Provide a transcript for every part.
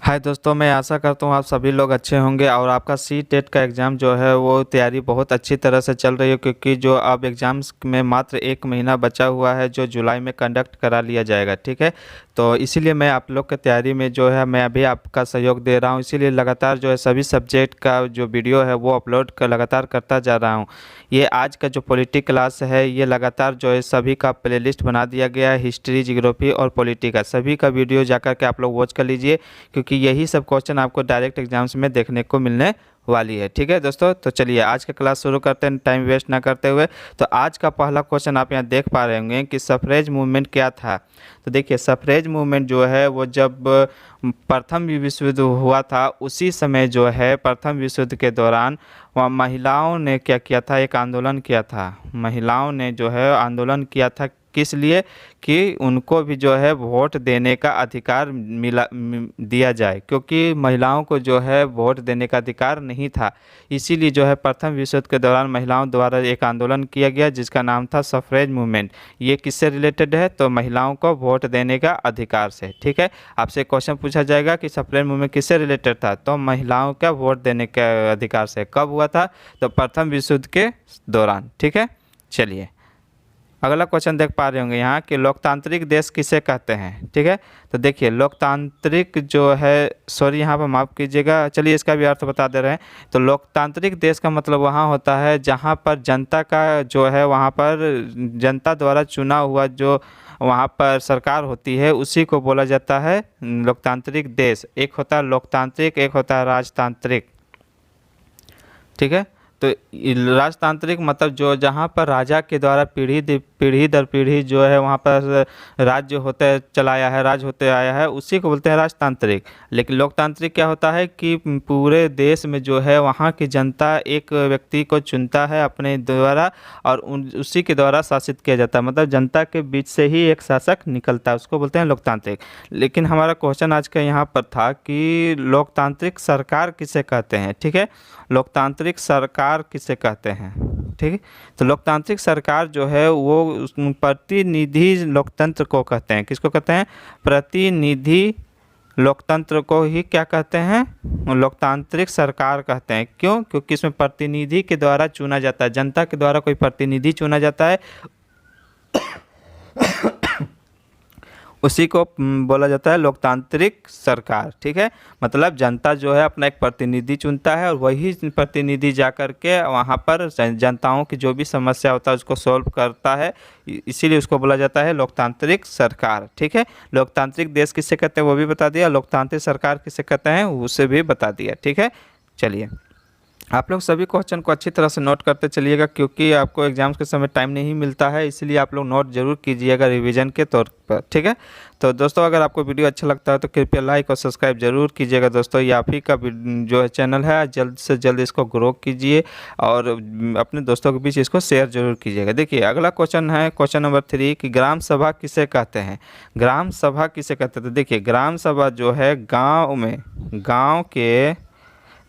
हाय दोस्तों, मैं आशा करता हूँ आप सभी लोग अच्छे होंगे और आपका सी टेट का एग्ज़ाम जो है वो तैयारी बहुत अच्छी तरह से चल रही है, क्योंकि जो अब एग्ज़ाम्स में मात्र 1 महीना बचा हुआ है जो जुलाई में कंडक्ट करा लिया जाएगा। ठीक है, तो इसीलिए मैं आप लोग की तैयारी में जो है मैं अभी आपका सहयोग दे रहा हूँ। इसीलिए लगातार जो है सभी सब्जेक्ट का जो वीडियो है वो अपलोड कर लगातार करता जा रहा हूँ। ये आज का जो पॉलिटी क्लास है ये लगातार जो है सभी का प्लेलिस्ट बना दिया गया है, हिस्ट्री, ज्योग्राफी और पॉलिटी का सभी का वीडियो जाकर के आप लोग वॉच कर लीजिए, क्योंकि यही सब क्वेश्चन आपको डायरेक्ट एग्जाम्स में देखने को मिलने वाली है। ठीक है दोस्तों, तो चलिए आज का क्लास शुरू करते हैं टाइम वेस्ट ना करते हुए। तो आज का पहला क्वेश्चन आप यहाँ देख पा रहे होंगे कि सफरेज मूवमेंट क्या था। तो देखिए, सफरेज मूवमेंट जो है वो जब प्रथम विश्व युद्ध हुआ था उसी समय जो है प्रथम विश्व युद्ध के दौरान वहाँ महिलाओं ने क्या किया था, एक आंदोलन किया था। महिलाओं ने जो है आंदोलन किया था, किस लिए कि उनको भी जो है वोट देने का अधिकार दिया जाए, क्योंकि महिलाओं को जो है वोट देने का अधिकार नहीं था। इसीलिए जो है प्रथम विश्व युद्ध के दौरान महिलाओं द्वारा एक आंदोलन किया गया जिसका नाम था सफरेज मूवमेंट। ये किससे रिलेटेड है? तो महिलाओं को वोट देने का अधिकार से। ठीक है, आपसे क्वेश्चन पूछा जाएगा कि सफरेज मूवमेंट किससे रिलेटेड था, तो महिलाओं का वोट देने के अधिकार से। कब हुआ था? तो प्रथम विश्व युद्ध के दौरान। ठीक है, चलिए अगला क्वेश्चन देख पा रहे होंगे यहाँ कि लोकतांत्रिक देश किसे कहते हैं। ठीक है, तो देखिए लोकतांत्रिक जो है, सॉरी यहाँ पर माफ़ कीजिएगा, चलिए इसका भी अर्थ बता दे रहे हैं। तो लोकतांत्रिक देश का मतलब वहाँ होता है जहाँ पर जनता का जो है, वहाँ पर जनता द्वारा चुना हुआ जो वहाँ पर सरकार होती है उसी को बोला जाता है लोकतांत्रिक देश। एक होता है लोकतांत्रिक, एक होता है राजतांत्रिक। ठीक है, तो राजतांत्रिक मतलब जो जहाँ पर राजा के द्वारा पीढ़ी दर पीढ़ी जो है वहाँ पर राज्य होते चलाया है, राज होते आया है, उसी को बोलते हैं राजतांत्रिक। लेकिन लोकतांत्रिक क्या होता है कि पूरे देश में जो है वहाँ की जनता एक व्यक्ति को चुनता है अपने द्वारा और उसी के द्वारा शासित किया जाता है, मतलब जनता के बीच से ही एक शासक निकलता है, उसको बोलते हैं लोकतांत्रिक। लेकिन हमारा क्वेश्चन आज का यहाँ पर था कि लोकतांत्रिक सरकार किसे कहते हैं। ठीक है, लोकतांत्रिक सरकार किसे कहते हैं। ठीक है, तो लोकतांत्रिक सरकार जो है वो प्रतिनिधि लोकतंत्र को कहते हैं। किसको कहते हैं? प्रतिनिधि लोकतंत्र को ही क्या कहते हैं? लोकतांत्रिक सरकार कहते हैं। क्यों? क्योंकि इसमें प्रतिनिधि के द्वारा चुना जाता है, जनता के द्वारा कोई प्रतिनिधि चुना जाता है, उसी को बोला जाता है लोकतांत्रिक सरकार। ठीक है, मतलब जनता जो है अपना एक प्रतिनिधि चुनता है और वही प्रतिनिधि जाकर के वहाँ पर जनताओं की जो भी समस्या होता है उसको सॉल्व करता है, इसीलिए उसको बोला जाता है लोकतांत्रिक सरकार। ठीक है, लोकतांत्रिक देश किसे कहते हैं वो भी बता दिया, लोकतांत्रिक सरकार किसे कहते हैं उसे भी बता दिया। ठीक है, चलिए आप लोग सभी क्वेश्चन को अच्छी तरह से नोट करते चलिएगा, क्योंकि आपको एग्जाम्स के समय टाइम नहीं मिलता है, इसलिए आप लोग नोट जरूर कीजिएगा रिवीजन के तौर पर। ठीक है, तो दोस्तों अगर आपको वीडियो अच्छा लगता है तो कृपया लाइक और सब्सक्राइब जरूर कीजिएगा। दोस्तों ये आप ही का जो है चैनल है, जल्द से जल्द इसको ग्रो कीजिए और अपने दोस्तों के बीच इसको शेयर जरूर कीजिएगा। देखिए अगला क्वेश्चन है क्वेश्चन नंबर 3 कि ग्राम सभा किसे कहते हैं। ग्राम सभा किसे कहते हैं? तो देखिए ग्राम सभा जो है गाँव में, गाँव के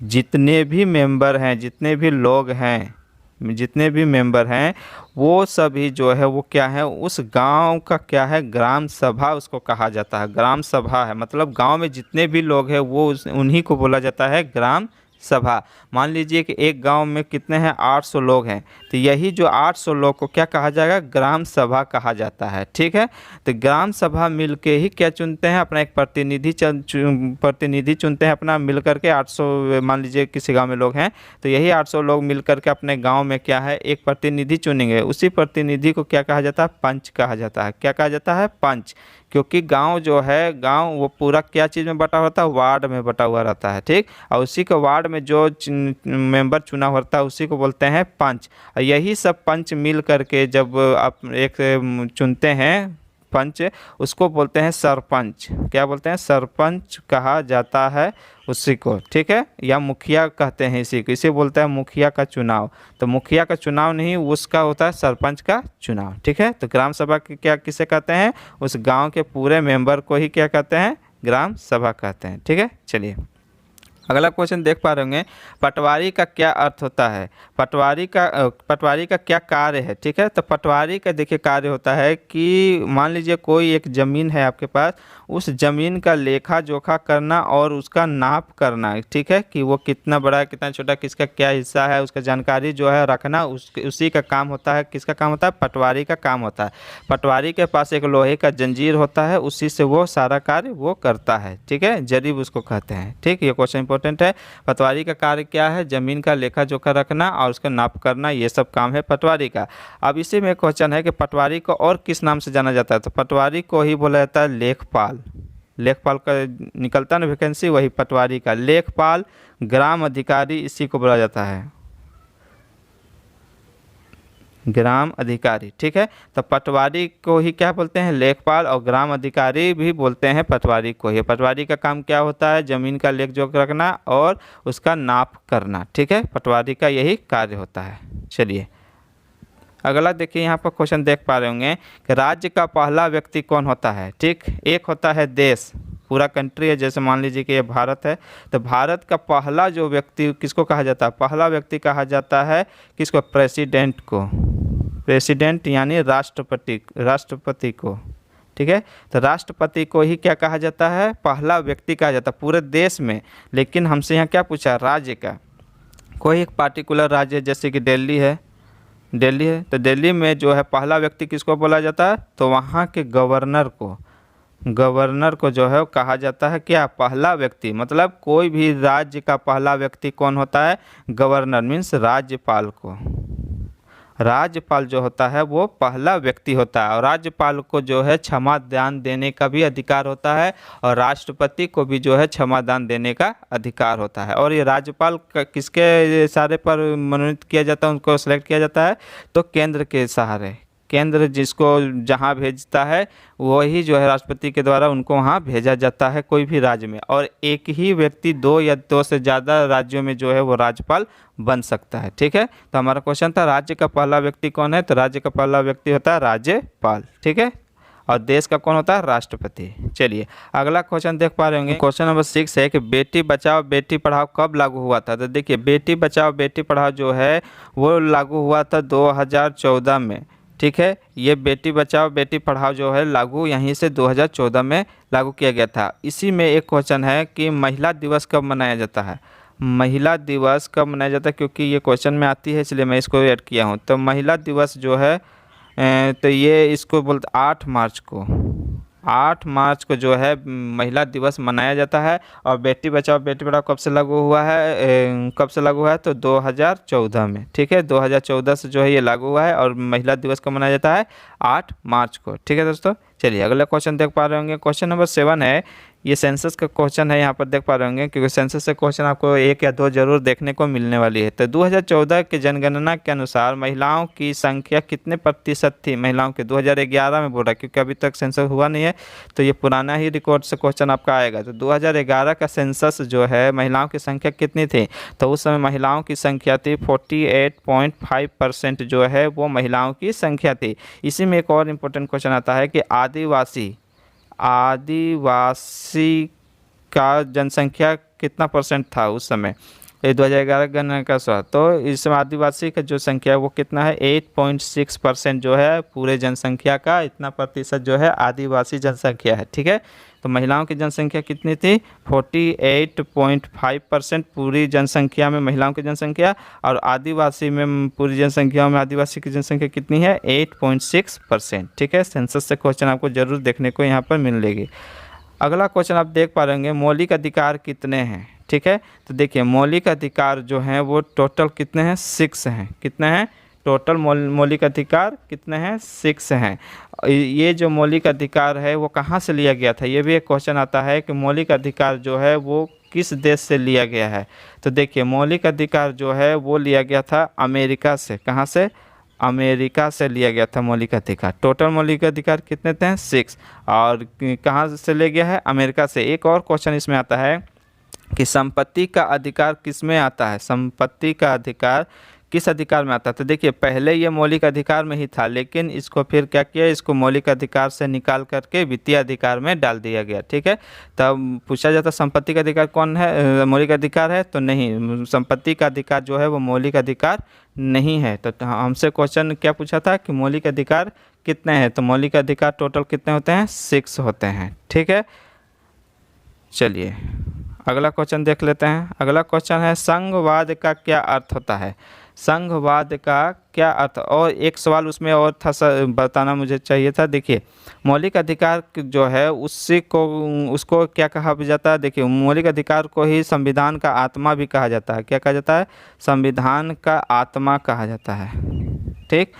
जितने भी मेंबर हैं, जितने भी लोग हैं, जितने भी मेंबर हैं वो सभी जो है वो क्या है, उस गांव का क्या है, ग्राम सभा उसको कहा जाता है। ग्राम सभा है मतलब गांव में जितने भी लोग हैं वो उन्हीं को बोला जाता है ग्राम सभा। मान लीजिए कि एक गांव में कितने हैं, 800 लोग हैं, तो यही जो 800 लोग को क्या कहा जाएगा, ग्राम सभा कहा जाता है। ठीक है, तो ग्राम सभा मिलके ही क्या चुनते हैं, अपना एक प्रतिनिधि चुनते हैं अपना, मिल करके 800 मान लीजिए किसी गांव में लोग हैं तो यही 800 लोग मिल करके अपने गांव में क्या है एक प्रतिनिधि चुनेंगे। उसी प्रतिनिधि को क्या कहा जाता है, पंच कहा जाता है। क्या कहा जाता है, पंच। क्योंकि गांव जो है, गांव वो पूरा क्या चीज़ में बटा हुआ रहता है, वार्ड में बटा हुआ रहता है। ठीक, और उसी के वार्ड में जो मेंबर चुना होता है उसी को बोलते हैं पंच। और यही सब पंच मिल करके जब आप एक चुनते हैं पंच, उसको बोलते हैं सरपंच। क्या बोलते हैं, सरपंच कहा जाता है उसी को। ठीक है, या मुखिया कहते हैं इसी को, इसे बोलते हैं मुखिया का चुनाव। तो मुखिया का चुनाव नहीं, उसका होता है सरपंच का चुनाव। ठीक है, तो ग्राम सभा की क्या किसे कहते हैं, उस गांव के पूरे मेंबर को ही क्या कहते हैं, ग्राम सभा कहते हैं। ठीक है, चलिए अगला क्वेश्चन देख पा रहे होंगे, पटवारी का क्या अर्थ होता है। पटवारी का क्या कार्य है। ठीक है, तो पटवारी का देखिए कार्य होता है कि मान लीजिए कोई एक ज़मीन है आपके पास, उस ज़मीन का लेखा जोखा करना और उसका नाप करना। ठीक है, कि वो कितना बड़ा है कितना छोटा, किसका क्या हिस्सा है, उसका जानकारी जो है रखना, उसी का काम होता है। किसका काम होता है, पटवारी का काम होता है। पटवारी के पास एक लोहे का जंजीर होता है, उसी से वो सारा कार्य वो करता है। ठीक है, जरीब उसको कहते हैं। ठीक, ये क्वेश्चन इंपॉर्टेंट है। पटवारी का कार्य क्या है, जमीन का लेखा जोखा रखना और उसका नाप करना, ये सब काम है पटवारी का। अब इसी में क्वेश्चन है कि पटवारी को और किस नाम से जाना जाता है, तो पटवारी को ही बोला जाता है लेखपाल। लेखपाल का निकलता ना वैकेंसी, वही पटवारी का। लेखपाल, ग्राम अधिकारी, इसी को बोला जाता है ग्राम अधिकारी। ठीक है, तो पटवारी को ही क्या बोलते हैं, लेखपाल, और ग्राम अधिकारी भी बोलते हैं पटवारी को ही। पटवारी का काम क्या होता है, जमीन का लेख जोख रखना और उसका नाप करना। ठीक है, पटवारी का यही कार्य होता है। चलिए अगला देखिए, यहाँ पर क्वेश्चन देख पा रहे होंगे कि राज्य का पहला व्यक्ति कौन होता है। ठीक, एक होता है देश, पूरा कंट्री है, जैसे मान लीजिए कि ये भारत है, तो भारत का पहला जो व्यक्ति किसको कहा जाता है, पहला व्यक्ति कहा जाता है किसको, प्रेसिडेंट को। प्रेसिडेंट यानी राष्ट्रपति को। ठीक है, तो राष्ट्रपति को ही क्या कहा जाता है, पहला व्यक्ति कहा जाता है पूरे देश में। लेकिन हमसे यहाँ क्या पूछा, राज्य का। कोई एक पार्टिकुलर राज्य जैसे कि दिल्ली है, तो दिल्ली में जो है पहला व्यक्ति किसको बोला जाता है, तो वहाँ के गवर्नर को जो है वो कहा जाता है क्या, पहला व्यक्ति। मतलब कोई भी राज्य का पहला व्यक्ति कौन होता है, गवर्नर मीन्स राज्यपाल को। राज्यपाल जो होता है वो पहला व्यक्ति होता है, और राज्यपाल को जो है क्षमा दान देने का भी अधिकार होता है, और राष्ट्रपति को भी जो है क्षमा दान देने का अधिकार होता है। और ये राज्यपाल किसके सहारे पर मनोनीत किया जाता है, उनको सेलेक्ट किया जाता है, तो केंद्र के सहारे। केंद्र जिसको जहाँ भेजता है वही जो है राष्ट्रपति के द्वारा उनको वहाँ भेजा जाता है कोई भी राज्य में। और एक ही व्यक्ति दो या दो से ज़्यादा राज्यों में जो है वो राज्यपाल बन सकता है। ठीक है, तो हमारा क्वेश्चन था राज्य का पहला व्यक्ति कौन है, तो राज्य का पहला व्यक्ति होता है राज्यपाल। ठीक है, और देश का कौन होता है, राष्ट्रपति। चलिए अगला क्वेश्चन देख पा रहे होंगे, क्वेश्चन नंबर 6 है कि बेटी बचाओ बेटी पढ़ाओ कब लागू हुआ था। तो देखिए बेटी बचाओ बेटी पढ़ाओ जो है वो लागू हुआ था 2014 में। ठीक है, ये बेटी बचाओ बेटी पढ़ाओ जो है लागू यहीं से 2014 में लागू किया गया था। इसी में एक क्वेश्चन है कि महिला दिवस कब मनाया जाता है। महिला दिवस कब मनाया जाता है, क्योंकि ये क्वेश्चन में आती है इसलिए मैं इसको ऐड किया हूँ। तो महिला दिवस जो है तो ये इसको बोलते 8 मार्च को जो है महिला दिवस मनाया जाता है। और बेटी बचाओ बेटी पढ़ाओ कब से लागू हुआ है, तो 2014 में। ठीक है, 2014 से जो है ये लागू हुआ है, और महिला दिवस कब मनाया जाता है, 8 मार्च को। ठीक है दोस्तों, चलिए अगला क्वेश्चन देख पा रहे होंगे, क्वेश्चन नंबर 7 है। ये सेंसस का क्वेश्चन है, यहाँ पर देख पा रहे होंगे, क्योंकि सेंसस से क्वेश्चन आपको 1 या 2 जरूर देखने को मिलने वाली है। तो 2014 के जनगणना के अनुसार महिलाओं की संख्या कितने प्रतिशत थी महिलाओं के, 2011 में बोल रहा है, क्योंकि अभी तक सेंसस हुआ नहीं है, तो ये पुराना ही रिकॉर्ड से क्वेश्चन आपका आएगा। तो 2011 का सेंसस जो है महिलाओं की संख्या कितनी थी, तो उस समय महिलाओं की संख्या थी 48.5% जो है वो महिलाओं की संख्या थी। इसी में एक और इम्पोर्टेंट क्वेश्चन आता है कि आदिवासी का जनसंख्या कितना परसेंट था उस समय, ये 2011 गणना का सवाल। तो इस समय आदिवासी का जो संख्या है वो कितना है, 8.6% जो है पूरे जनसंख्या का, इतना प्रतिशत जो है आदिवासी जनसंख्या है। ठीक है, तो महिलाओं की जनसंख्या कितनी थी, 48.5% पूरी जनसंख्या में महिलाओं की जनसंख्या, और आदिवासी में पूरी जनसंख्या में आदिवासी की जनसंख्या कितनी है, 8.6%। ठीक है, सेंसस से क्वेश्चन आपको जरूर देखने को यहाँ पर मिलेगी। अगला क्वेश्चन आप देख पा रहे होंगे, मौलिक अधिकार कितने हैं। ठीक है, तो देखिए मौलिक अधिकार जो हैं वो टोटल कितने हैं, 6 हैं। कितने हैं टोटल मौलिक अधिकार, कितने हैं, 6 हैं। ये जो मौलिक अधिकार है वो कहाँ से लिया गया था, ये भी एक क्वेश्चन आता है कि मौलिक अधिकार जो है वो किस देश से लिया गया है। तो देखिए मौलिक अधिकार जो है वो लिया गया था अमेरिका से। कहाँ से, अमेरिका से लिया गया था मौलिक अधिकार। टोटल मौलिक अधिकार कितने थे, 6, और कहाँ से लिया गया है, अमेरिका से। एक और क्वेश्चन इसमें आता है कि संपत्ति का अधिकार किस में आता है, संपत्ति का अधिकार किस अधिकार में आता है? तो देखिए पहले ये मौलिक अधिकार में ही था, लेकिन इसको फिर क्या किया, इसको मौलिक अधिकार से निकाल करके वित्तीय अधिकार में डाल दिया गया। ठीक है, तब पूछा जाता संपत्ति का अधिकार कौन है, मौलिक अधिकार है? तो नहीं, संपत्ति का अधिकार जो है वो मौलिक अधिकार नहीं है। तो हमसे क्वेश्चन क्या पूछा था कि मौलिक अधिकार कितने हैं? तो मौलिक अधिकार टोटल कितने होते हैं? 6 होते हैं। ठीक है, चलिए अगला क्वेश्चन देख लेते हैं। अगला क्वेश्चन है संघवाद का क्या अर्थ होता है? संघवाद का क्या अर्थ, और एक सवाल उसमें और था सर, बताना मुझे चाहिए था। देखिए मौलिक अधिकार जो है उसको क्या कहा भी जाता है? देखिए मौलिक अधिकार को ही संविधान का आत्मा भी कहा जाता है। क्या कहा जाता है? संविधान का आत्मा कहा जाता है। ठीक,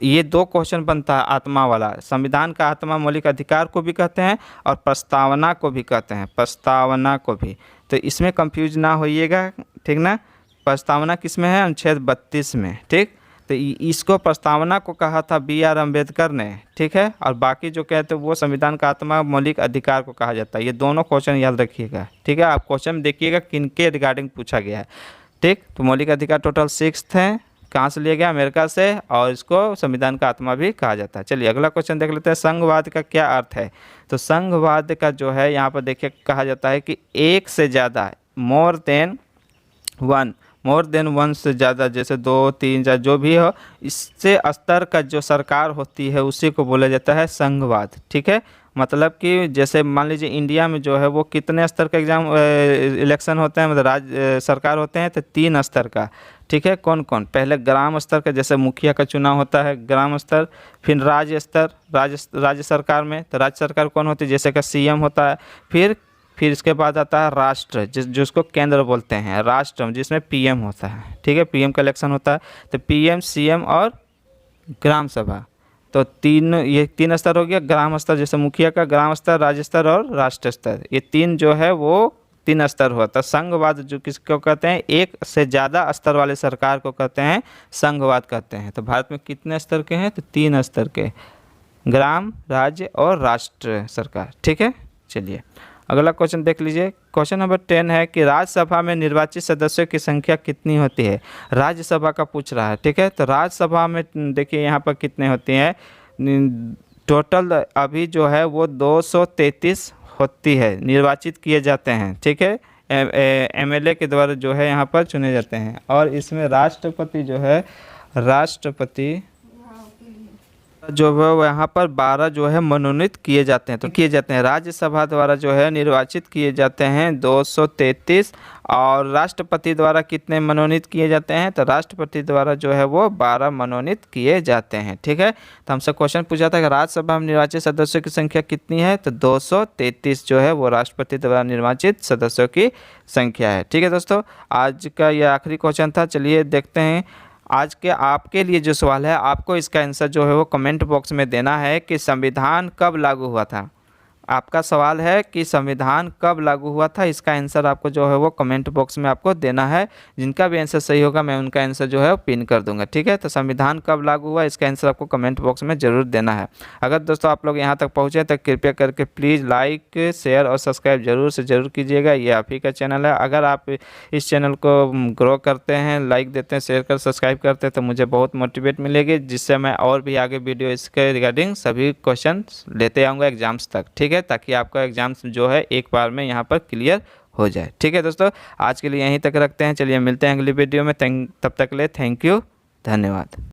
ये 2 क्वेश्चन बनता है आत्मा वाला। संविधान का आत्मा मौलिक अधिकार को भी कहते हैं और प्रस्तावना को भी कहते हैं, प्रस्तावना को भी। तो इसमें कंफ्यूज ना होइएगा, ठीक ना। प्रस्तावना किस में है? अनुच्छेद 32 में। ठीक, तो इसको प्रस्तावना को कहा था BR अम्बेडकर ने। ठीक है, और बाकी जो कहते हैं वो संविधान का आत्मा मौलिक अधिकार को कहा जाता है। ये दोनों क्वेश्चन याद रखिएगा। ठीक है, आप क्वेश्चन देखिएगा किनके रिगार्डिंग पूछा गया है। ठीक, तो मौलिक अधिकार टोटल 6 हैं। कहाँ से लिया गया? अमेरिका से, और इसको संविधान का आत्मा भी कहा जाता है। चलिए अगला क्वेश्चन देख लेते हैं। संघवाद का क्या अर्थ है? तो संघवाद का जो है यहाँ पर देखिए कहा जाता है कि एक से ज़्यादा, मोर देन वन से ज़्यादा, जैसे 2, 3 या जो भी हो, इससे स्तर का जो सरकार होती है उसी को बोला जाता है संघवाद। ठीक है, मतलब कि जैसे मान लीजिए इंडिया में जो है वो कितने स्तर का एग्जाम इलेक्शन होते हैं, मतलब राज्य सरकार होते हैं, तो 3 स्तर का। ठीक है, कौन कौन? पहले ग्राम स्तर का, जैसे मुखिया का चुनाव होता है ग्राम स्तर, फिर राज्य स्तर, राज्य सरकार में तो राज्य सरकार कौन होती है? जैसे का CM होता है। फिर इसके बाद आता है राष्ट्र, जिसको केंद्र बोलते हैं, राष्ट्र, जिसमें PM होता है। ठीक है, PM का इलेक्शन होता है। तो PM, CM और ग्राम सभा, तो ये 3 स्तर हो गया। ग्राम स्तर जैसे मुखिया का, ग्राम स्तर, राज्य स्तर और राष्ट्र स्तर, ये 3 जो है वो 3 स्तर हुआ था। संघवाद जो किसको कहते हैं? एक से ज़्यादा स्तर वाले सरकार को कहते हैं संघवाद कहते हैं। तो भारत में कितने स्तर के हैं? तो 3 स्तर के, ग्राम, राज्य और राष्ट्र सरकार। ठीक है, चलिए अगला क्वेश्चन देख लीजिए। क्वेश्चन नंबर 10 है कि राज्यसभा में निर्वाचित सदस्यों की संख्या कितनी होती है? राज्यसभा का पूछ रहा है। ठीक है, तो राज्यसभा में देखिए यहाँ पर कितने होती हैं टोटल? अभी जो है वो 233 होती है, निर्वाचित किए जाते हैं। ठीक है, MLA के द्वारा जो है यहाँ पर चुने जाते हैं। और इसमें राष्ट्रपति जो है, राष्ट्रपति जो है वो यहाँ पर 12 जो है मनोनीत किए जाते हैं। तो किए जाते हैं राज्यसभा द्वारा जो है निर्वाचित किए जाते हैं 233, और राष्ट्रपति द्वारा कितने मनोनीत किए जाते हैं? तो राष्ट्रपति द्वारा जो है वो 12 मनोनीत किए जाते हैं। ठीक है, तो हमसे क्वेश्चन पूछा था कि राज्यसभा में निर्वाचित सदस्यों की संख्या कितनी है? तो 233 जो है वो राष्ट्रपति द्वारा निर्वाचित सदस्यों की संख्या है। ठीक है दोस्तों, आज का ये आखिरी क्वेश्चन था। चलिए देखते हैं आज के आपके लिए जो सवाल है, आपको इसका आंसर जो है वो कमेंट बॉक्स में देना है कि संविधान कब लागू हुआ था। आपका सवाल है कि संविधान कब लागू हुआ था, इसका आंसर आपको जो है वो कमेंट बॉक्स में आपको देना है। जिनका भी आंसर सही होगा मैं उनका आंसर जो है वो पिन कर दूंगा। ठीक है, तो संविधान कब लागू हुआ इसका आंसर आपको कमेंट बॉक्स में ज़रूर देना है। अगर दोस्तों आप लोग यहाँ तक पहुँचे तो कृपया करके प्लीज़ लाइक, शेयर और सब्सक्राइब जरूर से ज़रूर कीजिएगा। ये आप ही का चैनल है। अगर आप इस चैनल को ग्रो करते हैं, लाइक देते हैं, शेयर कर सब्सक्राइब करते हैं, तो मुझे बहुत मोटिवेट मिलेगी, जिससे मैं और भी आगे वीडियो इसके रिगार्डिंग सभी क्वेश्चन लेते आऊँगा एग्जाम्स तक। ठीक है, ताकि आपका एग्जाम जो है एक बार में यहाँ पर क्लियर हो जाए। ठीक है दोस्तों, आज के लिए यहीं तक रखते हैं। चलिए मिलते हैं अगली वीडियो में। तब तक के लिए थैंक यू, धन्यवाद।